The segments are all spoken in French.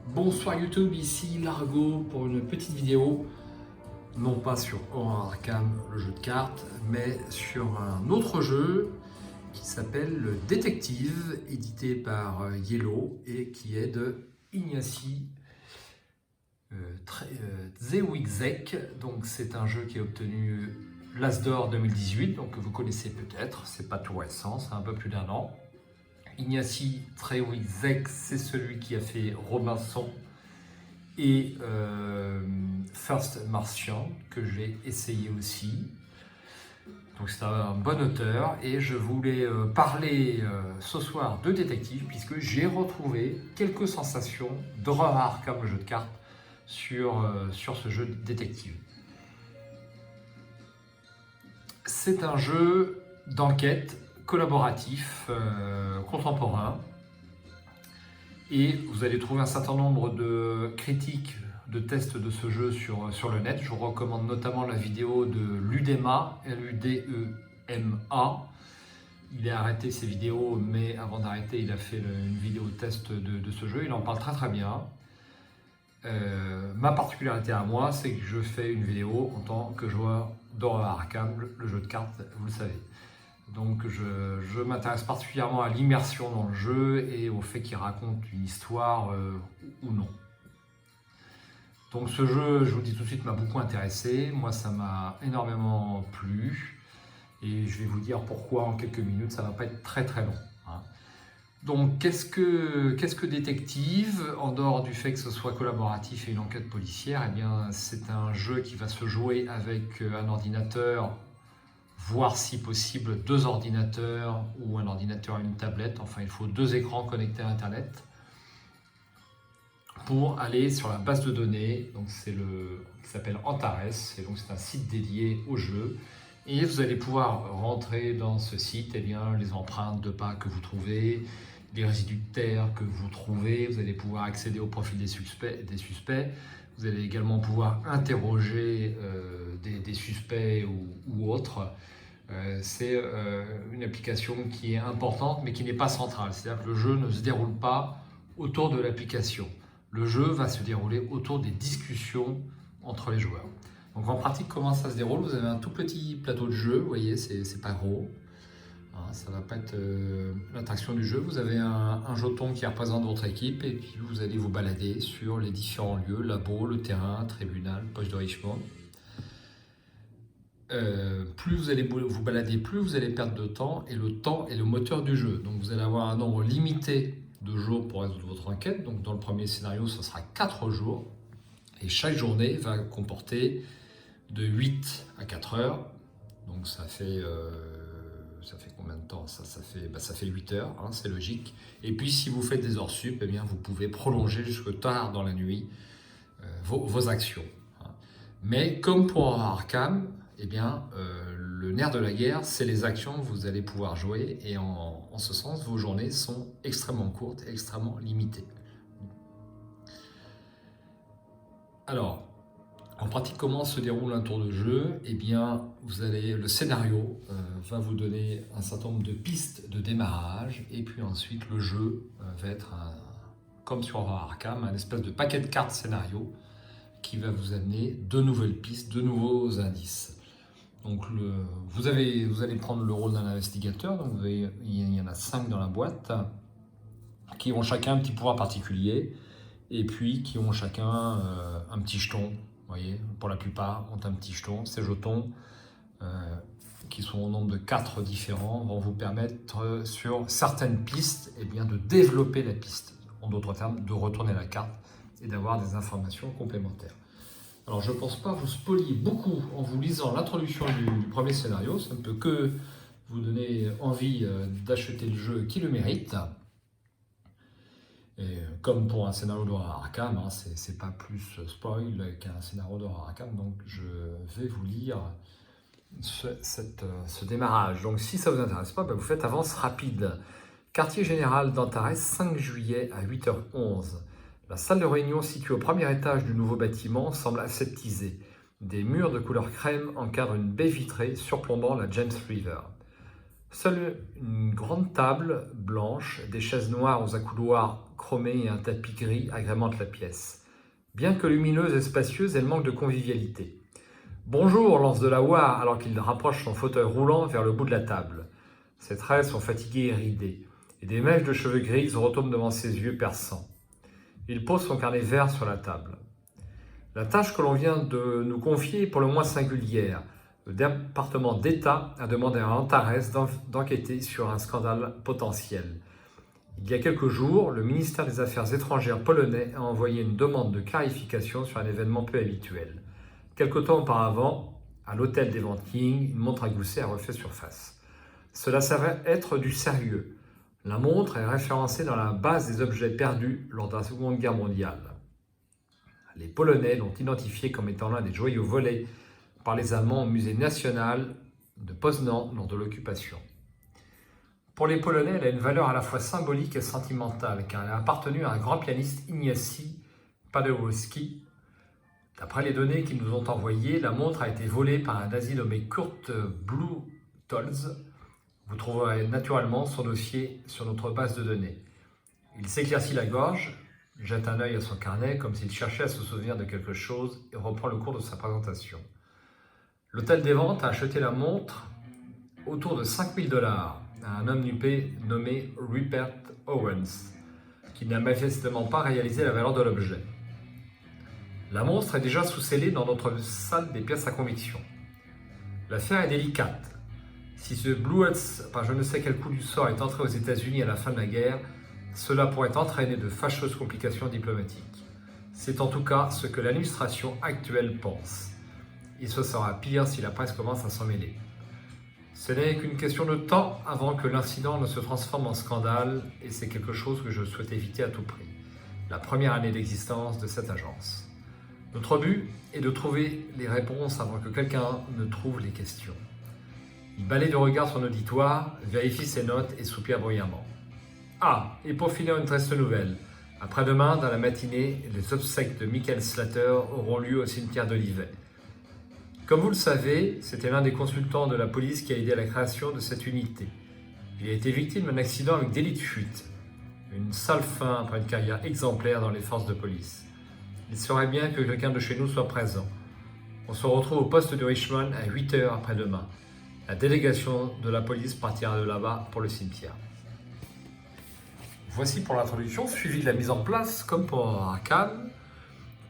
Bonsoir YouTube, ici Largo pour une petite vidéo, non pas sur Horror Arkham, le jeu de cartes, mais sur un autre jeu qui s'appelle le Détective, édité par Yellow et qui est de Ignacy Zewigzek. Donc c'est un jeu qui a obtenu l'As d'Or 2018, donc que vous connaissez peut-être, c'est pas tout récent, c'est un peu plus d'1 an. Ignacy Trzewiczek, c'est celui qui a fait Robinson et First Martian, que j'ai essayé aussi. Donc c'est un bon auteur et je voulais parler ce soir de détective puisque j'ai retrouvé quelques sensations d'Horror Arkham, le jeu de cartes, sur ce jeu de détective. C'est un jeu d'enquête collaboratif, contemporain, et vous allez trouver un certain nombre de critiques, de tests de ce jeu sur le net. Je vous recommande notamment la vidéo de Ludema, Ludema. Il a arrêté ses vidéos, mais avant d'arrêter, il a fait une vidéo test de ce jeu. Il en parle très très bien. Ma particularité à moi, c'est que je fais une vidéo en tant que joueur d'Horror Arkham, le jeu de cartes, vous le savez. Donc je m'intéresse particulièrement à l'immersion dans le jeu et au fait qu'il raconte une histoire ou non. Donc ce jeu, je vous dis tout de suite, m'a beaucoup intéressé. Moi, ça m'a énormément plu. Et je vais vous dire pourquoi en quelques minutes, ça ne va pas être très très long. Donc qu'est-ce que Détective, en dehors du fait que ce soit collaboratif et une enquête policière, eh bien c'est un jeu qui va se jouer avec un ordinateur, voire si possible 2 ordinateurs ou un ordinateur et une tablette. Enfin, il faut 2 écrans connectés à Internet pour aller sur la base de données. Donc c'est qui s'appelle Antares, et donc c'est un site dédié au jeu. Et vous allez pouvoir rentrer dans ce site, eh bien, les empreintes de pas que vous trouvez, les résidus de terre que vous trouvez. Vous allez pouvoir accéder au profil des suspects. Vous allez également pouvoir interroger des suspects ou autres. C'est une application qui est importante mais qui n'est pas centrale. C'est-à-dire que le jeu ne se déroule pas autour de l'application. Le jeu va se dérouler autour des discussions entre les joueurs. Donc en pratique, comment ça se déroule? Vous avez un tout petit plateau de jeu, vous voyez, c'est pas gros. Ça va pas être l'attraction du jeu. Vous avez un jeton qui représente votre équipe et puis vous allez vous balader sur les différents lieux, labo, le terrain, tribunal, poche de Richmond. Plus vous allez vous balader, plus vous allez perdre de temps, et le temps est le moteur du jeu. Donc vous allez avoir un nombre limité de jours pour résoudre votre enquête. Donc dans le premier scénario, ce sera 4 jours, et chaque journée va comporter de 8 à 4 heures. Donc ça fait combien de temps? Ça fait 8 heures, hein, c'est logique. Et puis si vous faites des heures sup, eh bien, vous pouvez prolonger jusque tard dans la nuit vos actions. Hein. Mais comme pour Arkham, eh bien, le nerf de la guerre, c'est les actions que vous allez pouvoir jouer, et en ce sens, vos journées sont extrêmement courtes et extrêmement limitées. Alors, en pratique, comment se déroule un tour de jeu? Eh bien, le scénario va vous donner un certain nombre de pistes de démarrage, et puis ensuite le jeu va être, comme sur Arkham, un espèce de paquet de cartes scénario qui va vous amener de nouvelles pistes, de nouveaux indices. Donc vous allez prendre le rôle d'un investigateur. Donc il y en a 5 dans la boîte qui ont chacun un petit pouvoir particulier, et puis qui ont chacun un petit jeton. Vous voyez, pour la plupart ont un petit jeton. Ces jetons, qui sont au nombre de 4 différents, vont vous permettre sur certaines pistes, eh bien, de développer la piste. En d'autres termes, de retourner la carte et d'avoir des informations complémentaires. Alors je ne pense pas vous spolier beaucoup en vous lisant l'introduction du premier scénario. Ça ne peut que vous donner envie d'acheter le jeu qui le mérite. Et comme pour un scénario d'Horror Arkham, hein, c'est pas plus spoil qu'un scénario d'Horror Arkham. Donc je vais vous lire ce démarrage. Donc si ça ne vous intéresse pas, vous faites avance rapide. Quartier général d'Antares, 5 juillet à 8h11. La salle de réunion située au premier étage du nouveau bâtiment semble aseptisée. Des murs de couleur crème encadrent une baie vitrée surplombant la James River. Seule une grande table blanche, des chaises noires aux accoudoirs chromés et un tapis gris agrémentent la pièce. Bien que lumineuse et spacieuse, elle manque de convivialité. Bonjour, lance Delaware alors qu'il rapproche son fauteuil roulant vers le bout de la table. Ses traits sont fatigués et ridés, et des mèches de cheveux grises retombent devant ses yeux perçants. Il pose son carnet vert sur la table. La tâche que l'on vient de nous confier est pour le moins singulière. Le département d'État a demandé à Antares d'enquêter sur un scandale potentiel. Il y a quelques jours, le ministère des Affaires étrangères polonais a envoyé une demande de clarification sur un événement peu habituel. Quelque temps auparavant, à l'hôtel des ventes King, une montre à gousset a refait surface. Cela s'avère être du sérieux. La montre est référencée dans la base des objets perdus lors de la Seconde Guerre mondiale. Les Polonais l'ont identifié comme étant l'un des joyaux volés par les Allemands au musée national de Poznan lors de l'occupation. Pour les Polonais, elle a une valeur à la fois symbolique et sentimentale, car elle a appartenu à un grand pianiste Ignacy Paderewski. D'après les données qu'ils nous ont envoyées, la montre a été volée par un nazi nommé Kurt Bluetholz. Vous trouverez naturellement son dossier sur notre base de données. Il s'éclaircit la gorge, jette un œil à son carnet comme s'il cherchait à se souvenir de quelque chose et reprend le cours de sa présentation. L'hôtel des ventes a acheté la montre autour de $5 000 à un homme huppé nommé Rupert Owens, qui n'a manifestement pas réalisé la valeur de l'objet. La montre est déjà sous-scellée dans notre salle des pièces à conviction. L'affaire est délicate. Si ce Bluetz, par je ne sais quel coup du sort, est entré aux États-Unis à la fin de la guerre, cela pourrait entraîner de fâcheuses complications diplomatiques. C'est en tout cas ce que l'administration actuelle pense. Et ce sera pire si la presse commence à s'en mêler. Ce n'est qu'une question de temps avant que l'incident ne se transforme en scandale, et c'est quelque chose que je souhaite éviter à tout prix. La première année d'existence de cette agence. Notre but est de trouver les réponses avant que quelqu'un ne trouve les questions. Il balaye de regard son auditoire, vérifie ses notes et soupire bruyamment. Ah, et pour finir une triste nouvelle. Après-demain, dans la matinée, les obsèques de Michael Slater auront lieu au cimetière d'Olivet. Comme vous le savez, c'était l'un des consultants de la police qui a aidé à la création de cette unité. Il a été victime d'un accident avec délit de fuite. Une sale fin après une carrière exemplaire dans les forces de police. Il serait bien que quelqu'un de chez nous soit présent. On se retrouve au poste de Richmond à 8h après-demain. La délégation de la police partira de là-bas pour le cimetière. Voici pour l'introduction, suivi de la mise en place, comme pour Arkham.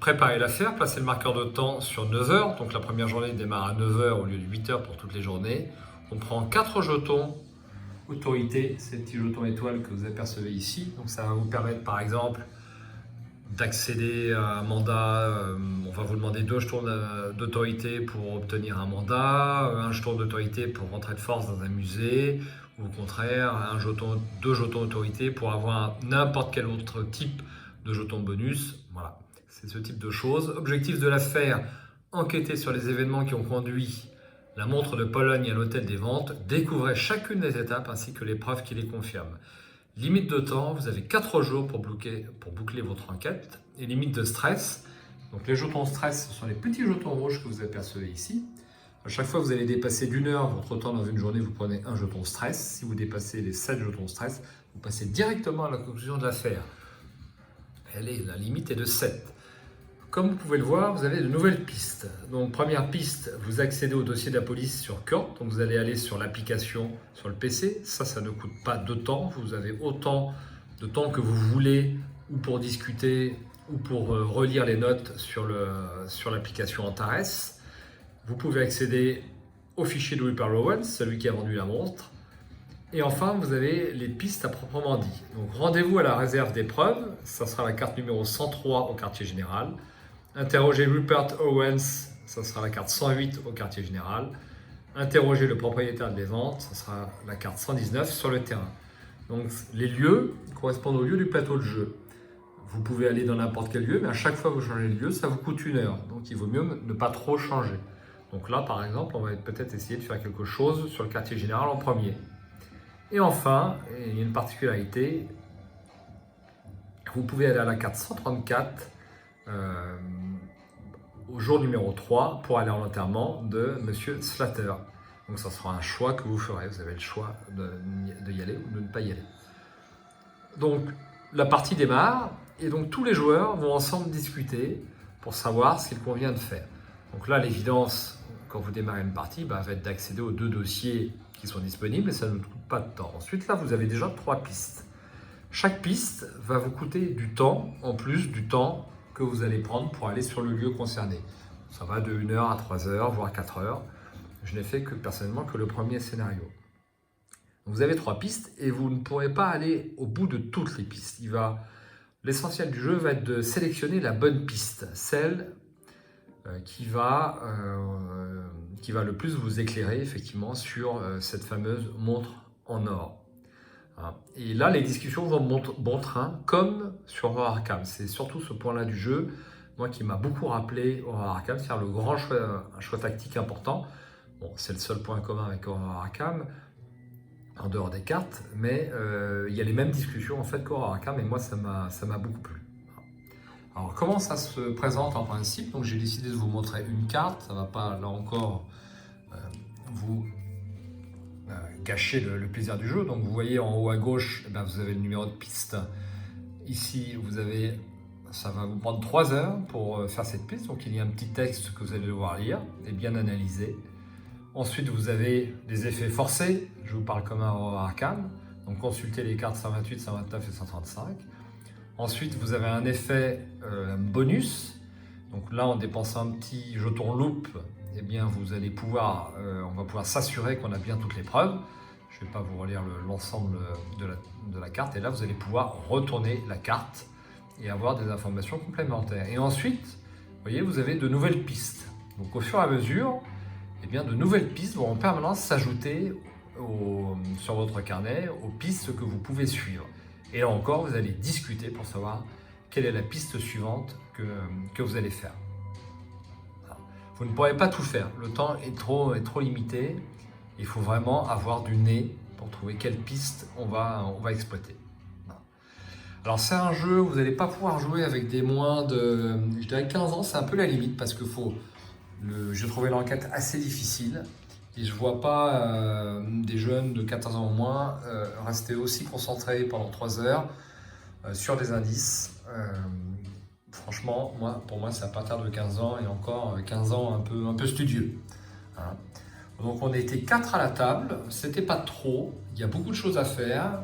Préparer l'affaire, placer le marqueur de temps sur 9h, donc la première journée démarre à 9h au lieu de 8h pour toutes les journées. On prend 4 jetons autorité, ces petits jetons étoiles que vous apercevez ici. Donc ça va vous permettre par exemple d'accéder à un mandat. On va vous demander 2 jetons d'autorité pour obtenir un mandat, un jeton d'autorité pour rentrer de force dans un musée, ou au contraire, 2 jetons d'autorité pour avoir n'importe quel autre type de jeton bonus. Voilà. C'est ce type de choses. Objectif de l'affaire, enquêter sur les événements qui ont conduit la montre de Pologne à l'hôtel des ventes, découvrez chacune des étapes ainsi que les preuves qui les confirment. Limite de temps, vous avez 4 jours pour boucler votre enquête. Et limite de stress, donc les jetons stress, ce sont les petits jetons rouges que vous apercevez ici. À chaque fois que vous allez dépasser d'1 heure votre temps dans une journée, vous prenez un jeton stress. Si vous dépassez les 7 jetons stress, vous passez directement à la conclusion de l'affaire. La limite est de 7. Comme vous pouvez le voir, vous avez de nouvelles pistes. Donc première piste, vous accédez au dossier de la police sur Kurt. Donc vous allez aller sur l'application sur le PC. Ça ne coûte pas de temps. Vous avez autant de temps que vous voulez, ou pour discuter, ou pour relire les notes sur l'application Antares. Vous pouvez accéder au fichier de Rupert Owens, celui qui a vendu la montre. Et enfin, vous avez les pistes à proprement dit. Donc rendez-vous à la réserve des preuves. Ça sera la carte numéro 103 au quartier général. Interrogez Rupert Owens, ça sera la carte 108 au quartier général. Interrogez le propriétaire des ventes, ça sera la carte 119 sur le terrain. Donc les lieux correspondent aux lieux du plateau de jeu. Vous pouvez aller dans n'importe quel lieu, mais à chaque fois que vous changez de lieu, ça vous coûte 1 heure. Donc il vaut mieux ne pas trop changer. Donc là, par exemple, on va peut-être essayer de faire quelque chose sur le quartier général en premier. Et enfin, il y a une particularité, vous pouvez aller à la carte 134 au jour numéro 3 pour aller à l'enterrement de M. Slater. Donc ça sera un choix que vous ferez. Vous avez le choix de y aller ou de ne pas y aller. Donc la partie démarre et donc tous les joueurs vont ensemble discuter pour savoir ce qu'il convient de faire. Donc là, l'évidence, quand vous démarrez une partie, va être d'accéder aux 2 dossiers qui sont disponibles et ça ne coûte pas de temps. Ensuite, là, vous avez déjà 3 pistes. Chaque piste va vous coûter du temps, en plus du temps que vous allez prendre pour aller sur le lieu concerné. Ça va de 1 heure à 3 heures, voire 4 heures. Je n'ai fait que personnellement que le premier scénario. Vous avez 3 pistes et vous ne pourrez pas aller au bout de toutes les pistes. L'essentiel du jeu va être de sélectionner la bonne piste, celle qui va le plus vous éclairer effectivement sur cette fameuse montre en or. Et là, les discussions vont bon train, comme sur Horror Arkham. C'est surtout ce point-là du jeu, moi, qui m'a beaucoup rappelé Horror Arkham, c'est-à-dire le grand choix, un choix tactique important. Bon, c'est le seul point commun avec Horror Arkham, en dehors des cartes, mais il y a les mêmes discussions en fait qu'Horror Arkham, et moi, ça m'a beaucoup plu. Alors, comment ça se présente en principe? Donc, j'ai décidé de vous montrer une carte. Ça ne va pas, là encore, vous gâcher le plaisir du jeu. Donc, vous voyez en haut à gauche, vous avez le numéro de piste. Ici, ça va vous prendre 3 heures pour faire cette piste. Donc, il y a un petit texte que vous allez devoir lire et bien analyser. Ensuite, vous avez des effets forcés. Je vous parle comme un Horror Arkham. Donc, consultez les cartes 128, 129 et 135. Ensuite, vous avez un effet bonus. Donc là, en dépensant un petit jeton loupe, eh bien, on va pouvoir s'assurer qu'on a bien toutes les preuves. Je ne vais pas vous relire l'ensemble de la carte. Et là, vous allez pouvoir retourner la carte et avoir des informations complémentaires. Et ensuite, vous voyez, vous avez de nouvelles pistes. Donc au fur et à mesure, eh bien, de nouvelles pistes vont en permanence s'ajouter sur votre carnet aux pistes que vous pouvez suivre. Et là encore, vous allez discuter pour savoir quelle est la piste suivante que vous allez faire. Vous ne pourrez pas tout faire, le temps est trop limité. Il faut vraiment avoir du nez pour trouver quelle piste on va exploiter. Alors c'est un jeu, vous n'allez pas pouvoir jouer avec des moins de, je dirais 15 ans, c'est un peu la limite parce que j'ai trouvé l'enquête assez difficile. Et je ne vois pas des jeunes de 14 ans au moins rester aussi concentrés pendant 3 heures sur des indices. Franchement, pour moi, c'est à partir de 15 ans et encore 15 ans un peu studieux. Hein. Donc on était 4 à la table, c'était pas trop, il y a beaucoup de choses à faire.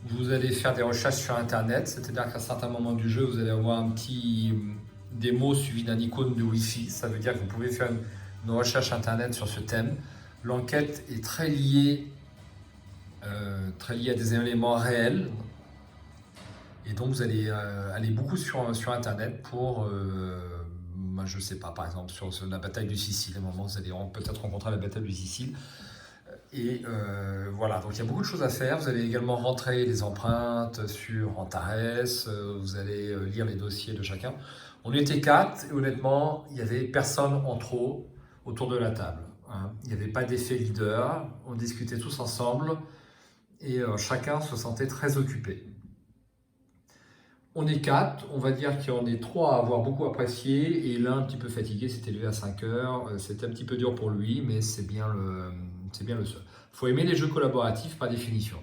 Vous allez faire des recherches sur internet, c'est-à-dire qu'à certains moments du jeu, vous allez avoir un petit démo suivi d'un icône de Wi-Fi. Ça veut dire que vous pouvez faire une recherche internet sur ce thème. L'enquête est très liée à des éléments réels. Et donc vous allez aller beaucoup sur internet pour, je ne sais pas, par exemple sur la bataille de Sicile. À un moment, vous allez peut-être rencontrer la bataille de Sicile. Et voilà, donc il y a beaucoup de choses à faire. Vous allez également rentrer les empreintes sur Antares. Vous allez lire les dossiers de chacun. On était 4 et honnêtement, il n'y avait personne en trop autour de la table. Hein. Il n'y avait pas d'effet leader. On discutait tous ensemble et chacun se sentait très occupé. On est 4, on va dire qu'il y en est 3 à avoir beaucoup apprécié et l'un un petit peu fatigué, s'était levé à 5 heures. C'était un petit peu dur pour lui, mais c'est bien le seul. Il faut aimer les jeux collaboratifs par définition.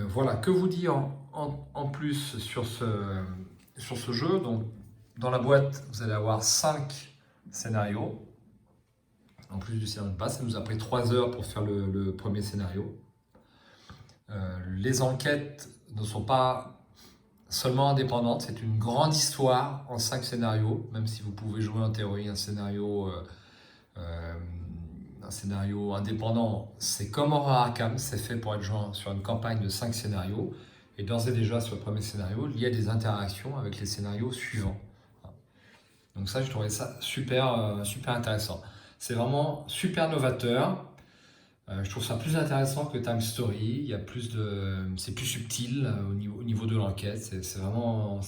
Voilà, que vous dire en plus sur ce jeu. Donc, dans la boîte, vous allez avoir 5 scénarios. En plus du scénario de base, ça nous a pris 3 heures pour faire le premier scénario. Les enquêtes ne sont pas seulement indépendantes, c'est une grande histoire en 5 scénarios, même si vous pouvez jouer en théorie un scénario indépendant. C'est comme Horror Arkham, c'est fait pour être joué sur une campagne de 5 scénarios, et d'ores et déjà sur le premier scénario, il y a des interactions avec les scénarios suivants. Donc ça, je trouvais ça super intéressant. C'est vraiment super novateur. Je trouve ça plus intéressant que Time Story. C'est plus subtil au niveau de l'enquête. C'est vraiment.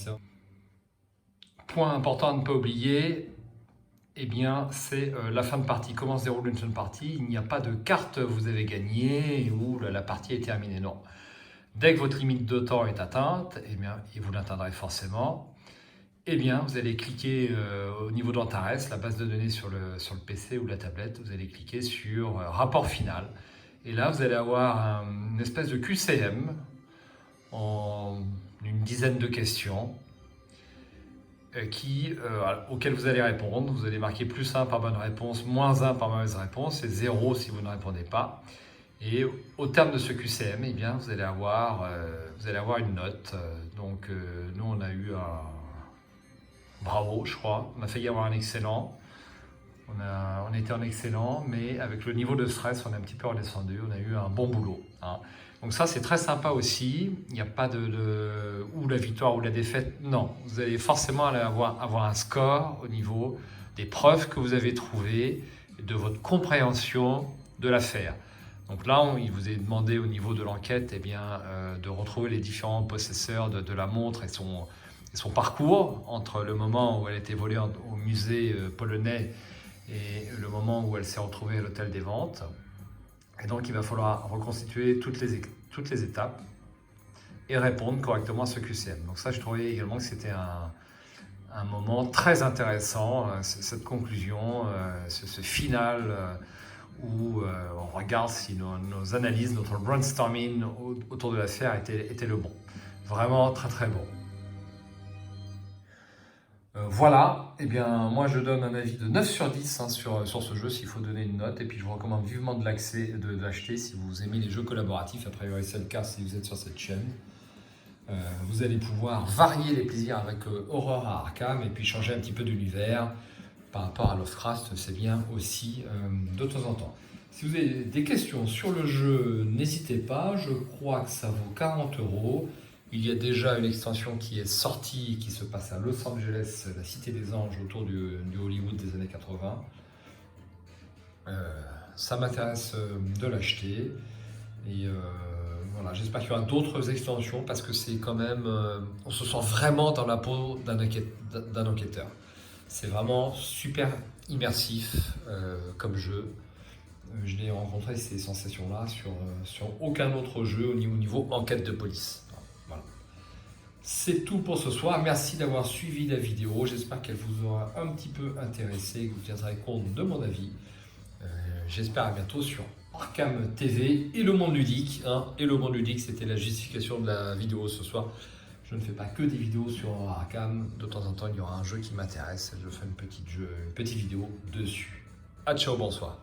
Point important à ne pas oublier, eh bien, c'est la fin de partie. Comment se déroule une fin de partie? Il n'y a pas de carte vous avez gagné ou la partie est terminée. Non. Dès que votre limite de temps est atteinte, eh bien, et vous l'atteindrez forcément, eh bien, vous allez cliquer au niveau d'Antares, la base de données sur le PC ou la tablette, vous allez cliquer sur rapport final. Et là, vous allez avoir une espèce de QCM en une dizaine de questions auxquelles vous allez répondre. Vous allez marquer +1 par bonne réponse, -1 par mauvaise réponse et 0 si vous ne répondez pas. Et au terme de ce QCM, eh bien, vous allez avoir une note. Donc, nous, on a eu un bravo, je crois. On a failli avoir un excellent. On était en excellent, mais avec le niveau de stress, on est un petit peu redescendu. On a eu un bon boulot. Hein. Donc ça, c'est très sympa aussi. Il n'y a pas ou la victoire ou la défaite. Non, vous allez forcément avoir un score au niveau des preuves que vous avez trouvées, de votre compréhension de l'affaire. Donc là, il vous est demandé au niveau de l'enquête de retrouver les différents possesseurs de la montre et son parcours entre le moment où elle a été volée au musée polonais et le moment où elle s'est retrouvée à l'hôtel des ventes. Et donc, il va falloir reconstituer toutes les étapes et répondre correctement à ce QCM. Donc ça, je trouvais également que c'était un moment très intéressant, cette conclusion, ce final où on regarde si nos analyses, notre brainstorming autour de l'affaire était le bon. Vraiment très très bon. Voilà, eh bien moi je donne un avis de 9 sur 10 hein, sur ce jeu s'il faut donner une note, et puis je vous recommande vivement de l'acheter si vous aimez les jeux collaboratifs. A priori c'est le cas si vous êtes sur cette chaîne. Vous allez pouvoir varier les plaisirs avec Horreur à Arkham et puis changer un petit peu d'univers par rapport à Lovecraft, c'est bien aussi de temps en temps. Si vous avez des questions sur le jeu, n'hésitez pas, je crois que ça vaut 40 €. Il y a déjà une extension qui est sortie, qui se passe à Los Angeles, la Cité des Anges, autour du Hollywood des années 80. Ça m'intéresse de l'acheter. Et voilà, j'espère qu'il y aura d'autres extensions parce que c'est quand même... on se sent vraiment dans la peau d'un enquêteur. C'est vraiment super immersif comme jeu. Je n'ai rencontré ces sensations-là sur aucun autre jeu au niveau enquête de police. Voilà. C'est tout pour ce soir. Merci d'avoir suivi la vidéo. J'espère qu'elle vous aura un petit peu intéressé, que vous tiendrez compte de mon avis. J'espère à bientôt sur Arkham TV et le monde ludique. Hein. Et le monde ludique, c'était la justification de la vidéo ce soir. Je ne fais pas que des vidéos sur Arkham. De temps en temps, il y aura un jeu qui m'intéresse. Je fais une petite vidéo dessus. À ciao, bonsoir.